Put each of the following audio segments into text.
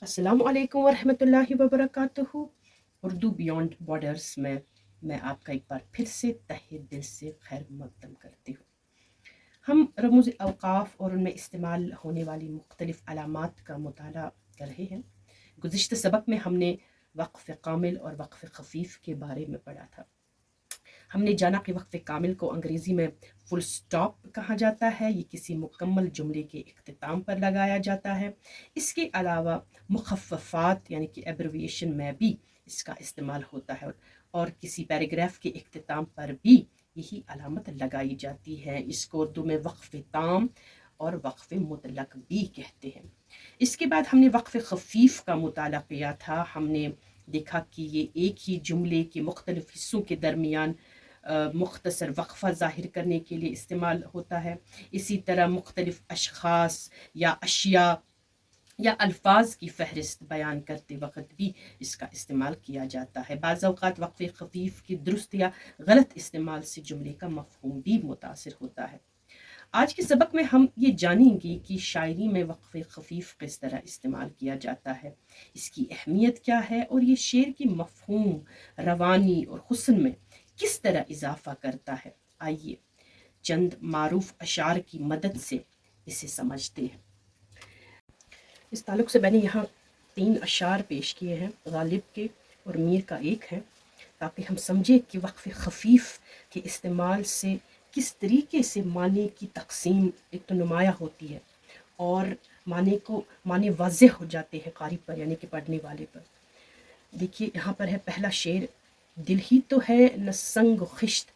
अस्सलाम वालेकुम वरहमतुल्लाहि वबरकातुहू। उर्दू बियॉन्ड बॉर्डर्स में मैं आपका एक बार फिर से तहे दिल से खैर मकदम करती हूँ। हम रमूज़ अवकाफ़ और उनमें इस्तेमाल होने वाली मुख्तलिफ़ अलामात का मुताला कर रहे हैं। गुज़िश्ता सबक में हमने वक़्फ़ कामिल और वक़्फ़ खफ़ीफ़ के बारे में पढ़ा था। हमने जाना कि वक़्फ़ कामिल को अंग्रेज़ी में फुल स्टॉप कहा जाता है। ये किसी मुकम्मल जुमले के इख्तिताम पर लगाया जाता है। इसके अलावा मुख़फ़्फ़फ़ात यानी कि एब्रिविएशन में भी इसका इस्तेमाल होता है और किसी पैराग्राफ के इख्तिताम पर भी यही अलामत लगाई जाती है। इसको उर्दू में वक़्फ़ ताम और वक़्फ़ मुतलक भी कहते हैं। इसके बाद हमने वक़्फ़ खफ़ीफ़ का मुताला किया था। हमने देखा कि ये एक ही जुमले के मुख्तलिफ़ हिस्सों के दरमियान मुख्तसर वक्फ़ा ज़ाहिर करने के लिए इस्तेमाल होता है। इसी तरह मुख्तलिफ़ अशख़ास या अशिया या अल्फाज की फ़हरिस्त बयान करते वक़्त भी इसका इस्तेमाल किया जाता है। बाज़ औक़ात वक़्फ़े ख़फ़ीफ़ की दुरुस्त या गलत इस्तेमाल से जुमले का मफ़हूम भी मुतासिर होता है। आज के सबक में हम ये जानेंगे कि शायरी में वक़्फ़े ख़फ़ीफ़ किस तरह इस्तेमाल किया जाता है, इसकी अहमियत क्या है और ये शेर की मफ़हूम, रवानी और हुस्न में किस तरह इज़ाफ़ा करता है। आइए चंद मारूफ़ अशार की मदद से इसे समझते हैं। इस ताल्लुक़ से मैंने यहाँ 3 अशार पेश किए हैं, गालिब के और मीर का एक है, ताकि हम समझें कि वक़्फ़ ख़फ़ीफ़ के इस्तेमाल से किस तरीके से मानी की तक़सीम एक तो नुमायाँ होती है और मानी वाज़ेह हो जाते हैं क़ारी पर यानी कि पढ़ने वाले पर। देखिए यहाँ पर है पहला शेर, दिल ही तो है न संग खिश्त,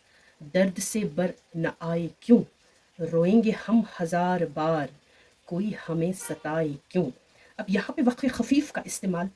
दर्द से बर न आए क्यों, रोएंगे हम हज़ार बार, कोई हमें सताए क्यों। अब यहाँ पे वक़्फ़ ख़फ़ीफ़ का इस्तेमाल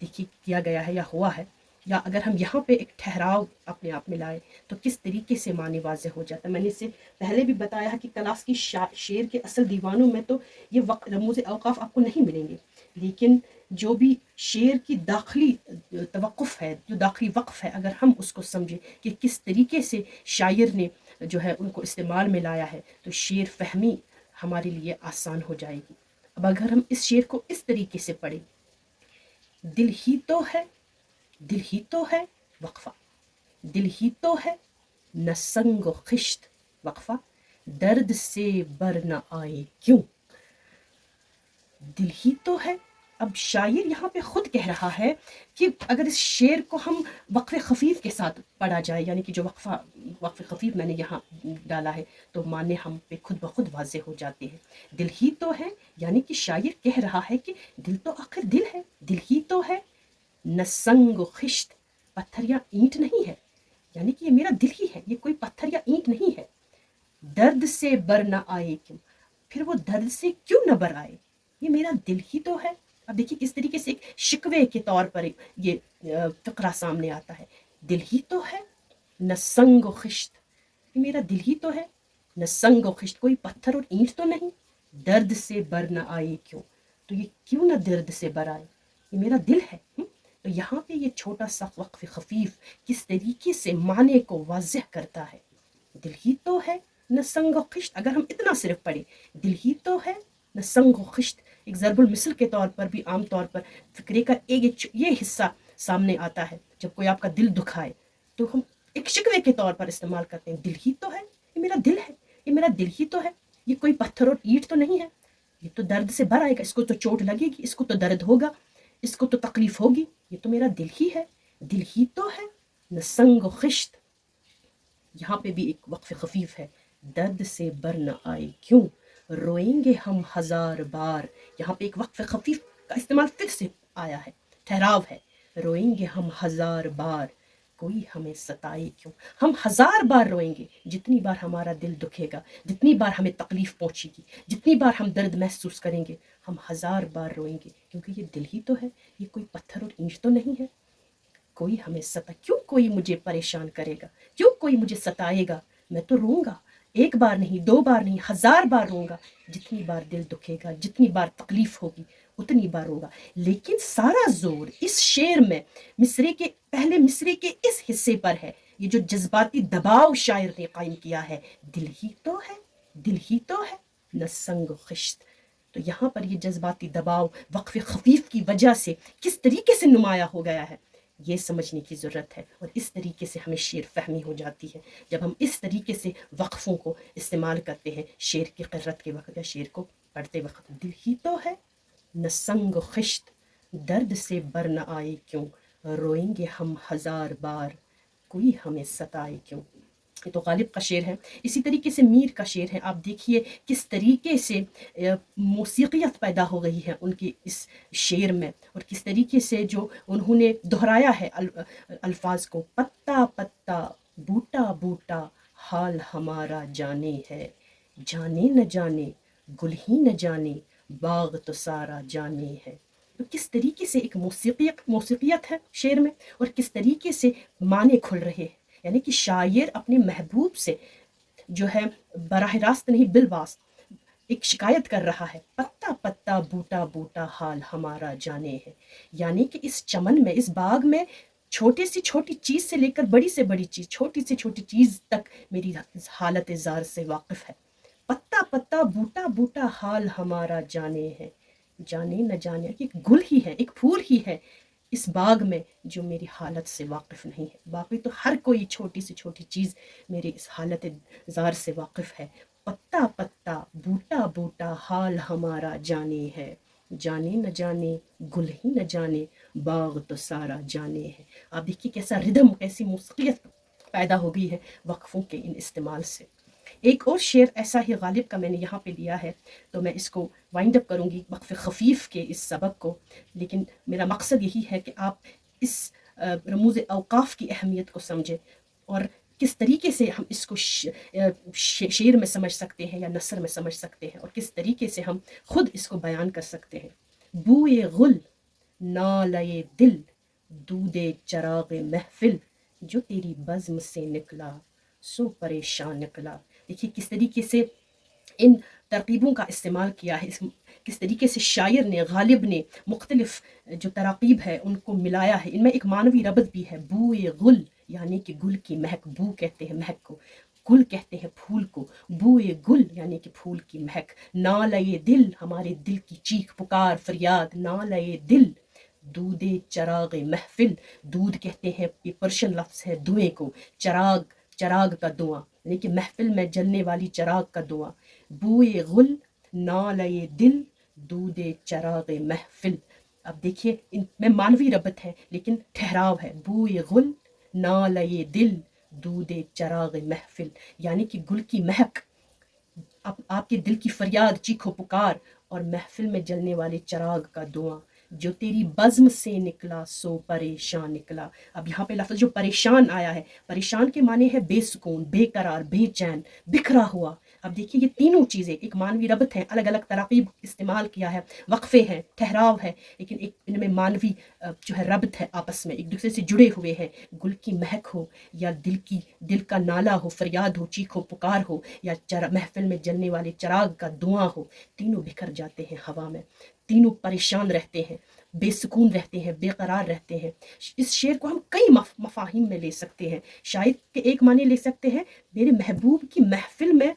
देखिए किया गया है या हुआ है, या अगर हम यहाँ पे एक ठहराव अपने आप में लाए तो किस तरीके से मानी वाज़ेह हो जाता है। मैंने इससे पहले भी बताया है कि क्लास की शेर के असल दीवानों में तो ये रमूज़ औक़ाफ़ आपको नहीं मिलेंगे, लेकिन जो भी शेर की दाखिली तवक़्क़ुफ़ है, जो दाखिली वक़्फ़ है, अगर हम उसको समझें कि किस तरीके से शायर ने जो है उनको इस्तेमाल में लाया है, तो शेर फ़हमी हमारे लिए आसान हो जाएगी। अब अगर हम इस शेर को इस तरीके से पढ़ें, दिल ही तो है, दिल ही तो है वक़फ़ा, दिल ही तो है न संग खिश्त वक़फ़ा, दर्द से बर न आए क्यों। दिल ही तो है। अब शायर यहाँ पे खुद कह रहा है कि अगर इस शेर को हम वक़्फ़े ख़फ़ीफ़ के साथ पढ़ा जाए, यानी कि जो वक़्फ़े ख़फ़ीफ़ मैंने यहाँ डाला है, तो माने हम पे खुद ब खुद वाज़ेह हो जाते हैं। दिल ही तो है, यानी कि शायर कह रहा है कि दिल तो आखिर दिल है, दिल ही तो है, न संग खिश्त, पत्थर या ईंट नहीं है, यानी कि ये मेरा दिल ही है, ये कोई पत्थर या ईंट नहीं है। दर्द से बर न आए क्यों, फिर वो दर्द से क्यों न बर आए, ये मेरा दिल ही तो है। अब देखिए किस तरीके से एक शिकवे के तौर पर ये फ़िक्रा सामने आता है। दिल ही तो है न संग खिश्त, ये मेरा दिल ही तो है, न संग खिश्त, कोई पत्थर और ईंट तो नहीं। दर्द से बर न आए क्यों, तो ये क्यों न दर्द से बर आए, ये मेरा दिल है। तो यहाँ पे ये छोटा सा वक़्फ़ ख़फ़ीफ़ किस तरीके से माने को वाज़ेह करता है। दिल ही तो है न संग खिश्त, अगर हम इतना सिर्फ पढ़े, दिल ही तो है न संग खिश्त, एक ज़रबुल मिसल के तौर पर भी आम तौर पर फ़िक्रे का ये हिस्सा सामने आता है। जब कोई आपका दिल दुखाए तो हम एक शिकवे के तौर पर इस्तेमाल करते हैं, दिल ही तो है, ये मेरा दिल है, ये मेरा दिल ही तो है, ये कोई पत्थर और ईंट तो नहीं है, ये तो दर्द से भर आएगा, इसको तो चोट लगेगी, इसको तो दर्द होगा, इसको तो तकलीफ होगी, ये तो मेरा दिल ही है, दिल ही तो है न संग खिश्त। यहाँ पे भी एक वक़्फ़ ख़फ़ीफ़ है, दर्द से बर न आए क्यों, रोएंगे हम हज़ार बार। यहाँ पे एक वक़्फ़ ख़फ़ीफ़ का इस्तेमाल फिर से आया है, ठहराव है, रोएंगे हम हज़ार बार, कोई हमें सताए क्यों। हम हज़ार बार रोएंगे, जितनी बार हमारा दिल दुखेगा, जितनी बार हमें तकलीफ़ पहुँचेगी, जितनी बार हम दर्द महसूस करेंगे, हम हज़ार बार रोएंगे, क्योंकि ये दिल ही तो है, ये कोई पत्थर और ईंट तो नहीं है। कोई हमें क्यों कोई मुझे परेशान करेगा, क्यों कोई मुझे सताएगा, मैं तो रोऊंगा, एक बार नहीं, दो बार नहीं, हज़ार बार रोऊंगा, जितनी बार दिल दुखेगा, जितनी बार तकलीफ होगी, उतनी बार रोऊंगा। लेकिन सारा जोर इस शेर में पहले मिसरे के इस हिस्से पर है, ये जो जज्बाती दबाव शायर ने कायम किया है, दिल ही तो है, दिल ही तो है न संग खिश्त। تو یہاں پر یہ جذباتی دباؤ وقف خفیف کی وجہ سے کس طریقے سے نمایاں ہو گیا ہے، یہ سمجھنے کی ضرورت ہے، اور اس طریقے سے ہمیں شعر فہمی ہو جاتی ہے جب ہم اس طریقے سے وقفوں کو استعمال کرتے ہیں شعر کی قرت کے وقت یا شعر کو پڑھتے وقت۔ دل ہی تو ہے نہ سنگ و خشت، درد سے بر نہ آئے کیوں، روئیں گے ہم ہزار بار، کوئی ہمیں ستائے کیوں۔ یہ تو غالب کا شعر ہے۔ اسی طریقے سے میر کا شعر ہے، آپ دیکھیے کس طریقے سے موسیقیت پیدا ہو گئی ہے ان کی اس شعر میں، اور کس طریقے سے جو انہوں نے دہرایا ہے الفاظ کو۔ پتا پتا بوٹا بوٹا حال ہمارا جانے ہے، جانے نہ جانے گل ہی نہ جانے باغ تو سارا جانے ہے۔ تو کس طریقے سے ایک موسیقیت ہے شعر میں، اور کس طریقے سے معنی کھل رہے ہیں، یعنی کہ شاعر اپنے محبوب سے جو ہے براہ راست نہیں بالواسط ایک شکایت کر رہا ہے، پتا پتا بوٹا بوٹا حال ہمارا جانے ہے، یعنی کہ اس چمن میں، اس باغ میں چھوٹی سی چھوٹی چیز سے لے کر بڑی سے بڑی چیز، چھوٹی سے چھوٹی چیز تک میری حالت زار سے واقف ہے۔ پتا پتا بوٹا بوٹا حال ہمارا جانے ہے، جانے نہ جانے، ایک گل ہی ہے، ایک پھول ہی ہے اس باغ میں جو میری حالت سے واقف نہیں ہے، باقی تو ہر کوئی چھوٹی سے چھوٹی چیز میری اس حالت زار سے واقف ہے۔ پتا پتا بوٹا بوٹا حال ہمارا جانے ہے، جانے نہ جانے گل ہی نہ جانے باغ تو سارا جانے ہے۔ آپ دیکھیے کیسا ردم، کیسی موسیقیت پیدا ہو گئی ہے وقفوں کے ان استعمال سے۔ ایک اور شعر ایسا ہی غالب کا میں نے یہاں پہ لیا ہے، تو میں اس کو وائنڈ اپ کروں گی وقف خفیف کے اس سبق کو، لیکن میرا مقصد یہی ہے کہ آپ اس رموز اوقاف کی اہمیت کو سمجھیں، اور کس طریقے سے ہم اس کو شعر میں سمجھ سکتے ہیں یا نثر میں سمجھ سکتے ہیں، اور کس طریقے سے ہم خود اس کو بیان کر سکتے ہیں۔ بوئے گل نالے دل، دودِ چراغ محفل، جو تیری بزم سے نکلا سو پریشان نکلا۔ دیکھیے کس طریقے سے ان ترکیبوں کا استعمال کیا ہے، کس طریقے سے شاعر نے، غالب نے مختلف جو تراکیب ہے ان کو ملایا ہے، ان میں ایک معنوی ربط بھی ہے۔ بوئے گل یعنی کہ گل کی مہک، بو کہتے ہیں مہک کو، گل کہتے ہیں پھول کو، بوئے گل یعنی کہ پھول کی مہک۔ نالے دل ہمارے دل کی چیخ پکار فریاد، نالے دل، دودِ چراغ محفل، دودھ کہتے ہیں، یہ پرشین لفظ ہے دھوئیں کو، چراغ، چراغ کا دھواں یعنی کہ محفل میں جلنے والی چراغ کا دھواں۔ بوئے گل نالے دل، دودِ چراغ محفل۔ اب دیکھیے ان میں معنوی ربط ہے لیکن ٹھہراؤ ہے۔ بوئے گل نالے دل، دودِ چراغ محفل، یعنی کہ گل کی مہک، آپ کے دل کی فریاد، چیخ و پکار، اور محفل میں جلنے والے چراغ کا دھواں۔ جو تیری بزم سے نکلا سو پریشان نکلا۔ اب یہاں پہ لفظ جو پریشان آیا ہے، پریشان کے معنی ہے بے سکون، بے قرار، بے چین، بکھرا ہوا۔ اب دیکھیے یہ تینوں چیزیں ایک معنوی ربط ہیں، الگ الگ تراکیب استعمال کیا ہے، وقفے ہیں، ٹھہراؤ ہے، لیکن ایک ان میں معنوی جو ہے ربط ہے، آپس میں ایک دوسرے سے جڑے ہوئے ہیں۔ گل کی مہک ہو یا دل کا نالا ہو، فریاد ہو، چیخ و پکار ہو، یا محفل میں جلنے والے چراغ کا دھواں ہو، تینوں بکھر جاتے ہیں ہوا میں، تینوں پریشان رہتے ہیں، بے سکون رہتے ہیں، بے قرار رہتے ہیں۔ اس شعر کو ہم کئی مفاہیم میں لے سکتے ہیں۔ شاید کے ایک معنی لے سکتے ہیں، میرے محبوب کی محفل میں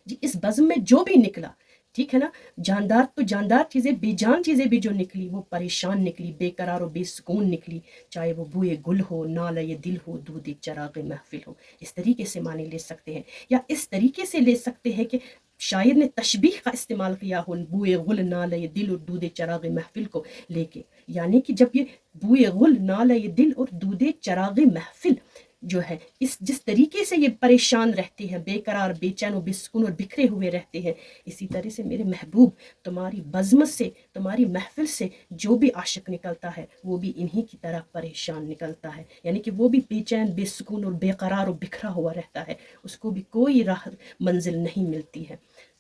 جی اس بزم میں جو بھی نکلا، ٹھیک ہے نا، جاندار تو جاندار چیزیں، بے جان چیزیں بھی جو نکلی وہ پریشان نکلی، بے قرار و بے سکون نکلی، چاہے وہ بوئے گل ہو، نالے دل ہو، دودِ چراغ محفل ہو۔ اس طریقے سے معنی لے سکتے ہیں، یا اس طریقے سے لے سکتے ہیں کہ شاعر نے تشبیہ کا استعمال کیا ہو بوئے گل نالے دل اور دودِ چراغ محفل کو لے کے، یعنی کہ جب یہ بوئے گل نالے دل اور دودِ چراغ محفل جو ہے جس طریقے سے یہ پریشان رہتے ہیں، بے قرار، بے چین و بے سکون اور بکھرے ہوئے رہتے ہیں، اسی طرح سے میرے محبوب تمہاری بزم سے، تمہاری محفل سے جو بھی عاشق نکلتا ہے وہ بھی انہی کی طرح پریشان نکلتا ہے، یعنی کہ وہ بھی بے چین، بے سکون اور بے قرار اور بکھرا ہوا رہتا ہے، اس کو بھی کوئی راہ منزل نہیں ملتی ہے۔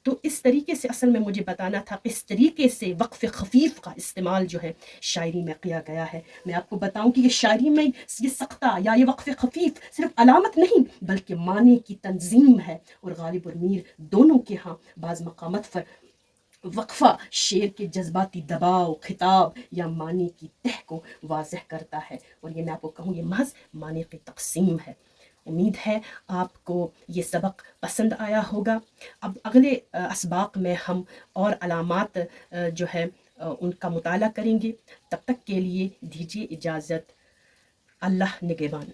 تو اس طریقے سے اصل میں مجھے بتانا تھا کس طریقے سے وقف خفیف کا استعمال جو ہے شاعری میں کیا گیا ہے۔ میں آپ کو بتاؤں کہ یہ شاعری میں یہ سختہ یا یہ وقف خفیف صرف علامت نہیں بلکہ معنی کی تنظیم ہے، اور غالب اور میر دونوں کے ہاں بعض مقامات پر وقفہ شعر کے جذباتی دباؤ، خطاب یا معنی کی تہ کو واضح کرتا ہے، اور یہ میں آپ کو کہوں یہ محض معنی کی تقسیم ہے۔ امید ہے آپ کو یہ سبق پسند آیا ہوگا. اب اگلے اسباق میں ہم اور علامات جو ہے ان کا مطالعہ کریں گے. تب تک کے لیے دیجیے اجازت. اللہ نگہبان.